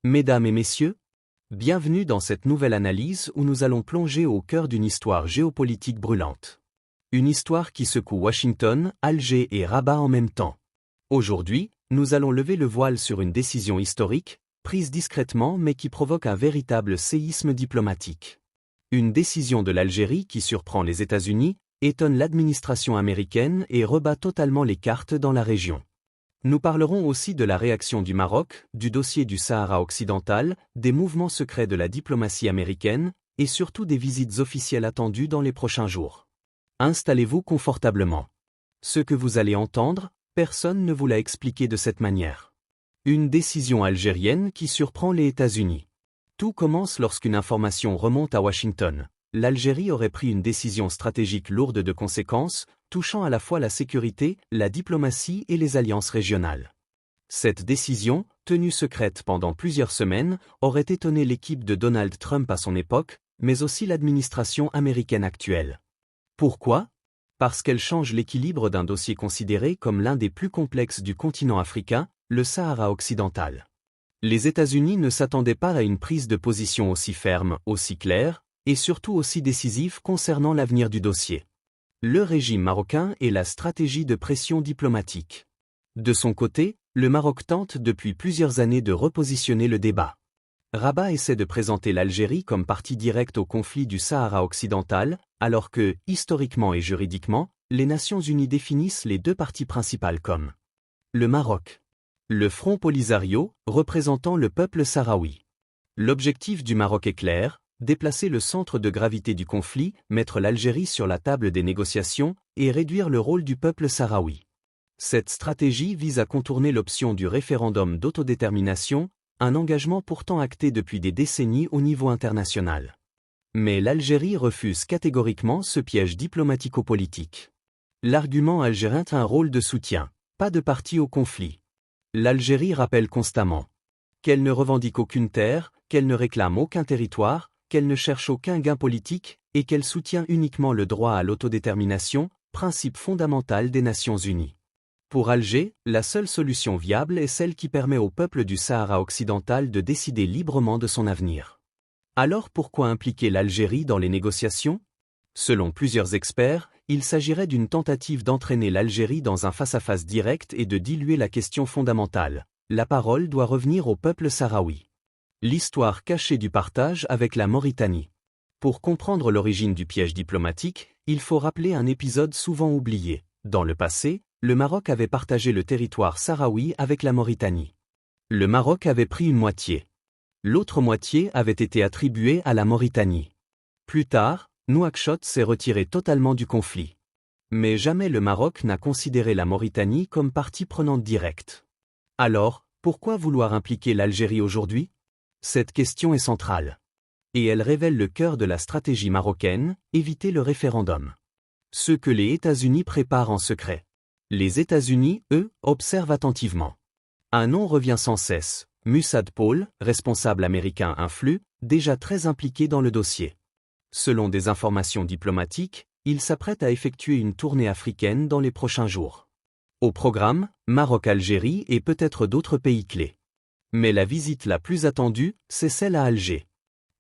Mesdames et messieurs, bienvenue dans cette nouvelle analyse où nous allons plonger au cœur d'une histoire géopolitique brûlante. Une histoire qui secoue Washington, Alger et Rabat en même temps. Aujourd'hui, nous allons lever le voile sur une décision historique, prise discrètement mais qui provoque un véritable séisme diplomatique. Une décision de l'Algérie qui surprend les États-Unis, étonne l'administration américaine et rebat totalement les cartes dans la région. Nous parlerons aussi de la réaction du Maroc, du dossier du Sahara occidental, des mouvements secrets de la diplomatie américaine, et surtout des visites officielles attendues dans les prochains jours. Installez-vous confortablement. Ce que vous allez entendre, personne ne vous l'a expliqué de cette manière. Une décision algérienne qui surprend les États-Unis. Tout commence lorsqu'une information remonte à Washington. L'Algérie aurait pris une décision stratégique lourde de conséquences, touchant à la fois la sécurité, la diplomatie et les alliances régionales. Cette décision, tenue secrète pendant plusieurs semaines, aurait étonné l'équipe de Donald Trump à son époque, mais aussi l'administration américaine actuelle. Pourquoi ? Parce qu'elle change l'équilibre d'un dossier considéré comme l'un des plus complexes du continent africain, le Sahara occidental. Les États-Unis ne s'attendaient pas à une prise de position aussi ferme, aussi claire, et surtout aussi décisive concernant l'avenir du dossier. Le régime marocain et la stratégie de pression diplomatique. De son côté, le Maroc tente depuis plusieurs années de repositionner le débat. Rabat essaie de présenter l'Algérie comme partie directe au conflit du Sahara occidental, alors que, historiquement et juridiquement, les Nations Unies définissent les deux parties principales comme le Maroc. Le Front Polisario, représentant le peuple sahraoui. L'objectif du Maroc est clair, déplacer le centre de gravité du conflit, mettre l'Algérie sur la table des négociations et réduire le rôle du peuple sahraoui. Cette stratégie vise à contourner l'option du référendum d'autodétermination, un engagement pourtant acté depuis des décennies au niveau international. Mais l'Algérie refuse catégoriquement ce piège diplomatico-politique. L'argument algérien a un rôle de soutien, pas de partie au conflit. L'Algérie rappelle constamment qu'elle ne revendique aucune terre, qu'elle ne réclame aucun territoire, qu'elle ne cherche aucun gain politique et qu'elle soutient uniquement le droit à l'autodétermination, principe fondamental des Nations Unies. Pour Alger, la seule solution viable est celle qui permet au peuple du Sahara occidental de décider librement de son avenir. Alors pourquoi impliquer l'Algérie dans les négociations ? Selon plusieurs experts, il s'agirait d'une tentative d'entraîner l'Algérie dans un face-à-face direct et de diluer la question fondamentale. La parole doit revenir au peuple sahraoui. L'histoire cachée du partage avec la Mauritanie. Pour comprendre l'origine du piège diplomatique, il faut rappeler un épisode souvent oublié. Dans le passé, le Maroc avait partagé le territoire sahraoui avec la Mauritanie. Le Maroc avait pris une moitié. L'autre moitié avait été attribuée à la Mauritanie. Plus tard, Nouakchott s'est retiré totalement du conflit. Mais jamais le Maroc n'a considéré la Mauritanie comme partie prenante directe. Alors, pourquoi vouloir impliquer l'Algérie aujourd'hui ? Cette question est centrale. Et elle révèle le cœur de la stratégie marocaine, éviter le référendum. Ce que les États-Unis préparent en secret. Les États-Unis, eux, observent attentivement. Un nom revient sans cesse, Mussad Paul, responsable américain influent, déjà très impliqué dans le dossier. Selon des informations diplomatiques, il s'apprête à effectuer une tournée africaine dans les prochains jours. Au programme, Maroc-Algérie et peut-être d'autres pays clés. Mais la visite la plus attendue, c'est celle à Alger.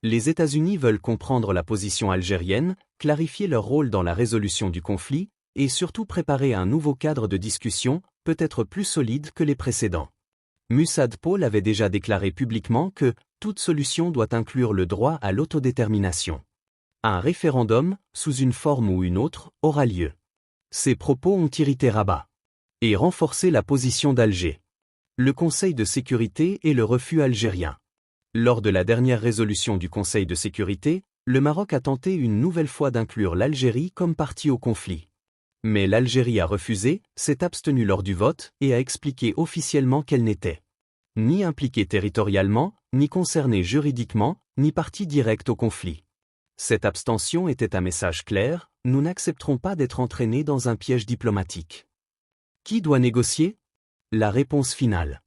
Les États-Unis veulent comprendre la position algérienne, clarifier leur rôle dans la résolution du conflit, et surtout préparer un nouveau cadre de discussion, peut-être plus solide que les précédents. Mussad Paul avait déjà déclaré publiquement que toute solution doit inclure le droit à l'autodétermination. Un référendum, sous une forme ou une autre, aura lieu. Ces propos ont irrité Rabat et renforcé la position d'Alger. Le Conseil de sécurité et le refus algérien. Lors de la dernière résolution du Conseil de sécurité, le Maroc a tenté une nouvelle fois d'inclure l'Algérie comme partie au conflit. Mais l'Algérie a refusé, s'est abstenue lors du vote et a expliqué officiellement qu'elle n'était ni impliquée territorialement, ni concernée juridiquement, ni partie directe au conflit. Cette abstention était un message clair, nous n'accepterons pas d'être entraînés dans un piège diplomatique. Qui doit négocier ? La réponse finale.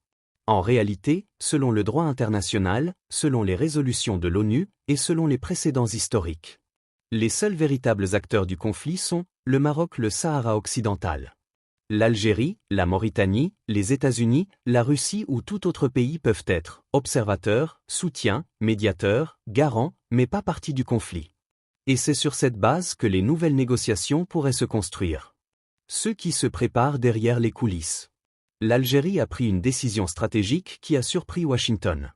En réalité, selon le droit international, selon les résolutions de l'ONU et selon les précédents historiques. Les seuls véritables acteurs du conflit sont le Maroc, le Sahara occidental. L'Algérie, la Mauritanie, les États-Unis, la Russie ou tout autre pays peuvent être observateurs, soutiens, médiateurs, garants, mais pas partie du conflit. Et c'est sur cette base que les nouvelles négociations pourraient se construire. Ceux qui se préparent derrière les coulisses. L'Algérie a pris une décision stratégique qui a surpris Washington.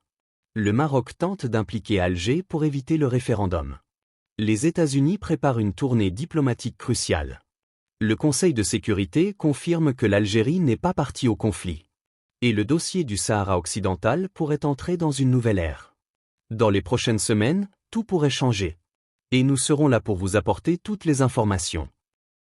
Le Maroc tente d'impliquer Alger pour éviter le référendum. Les États-Unis préparent une tournée diplomatique cruciale. Le Conseil de sécurité confirme que l'Algérie n'est pas partie au conflit. Et le dossier du Sahara occidental pourrait entrer dans une nouvelle ère. Dans les prochaines semaines, tout pourrait changer. Et nous serons là pour vous apporter toutes les informations.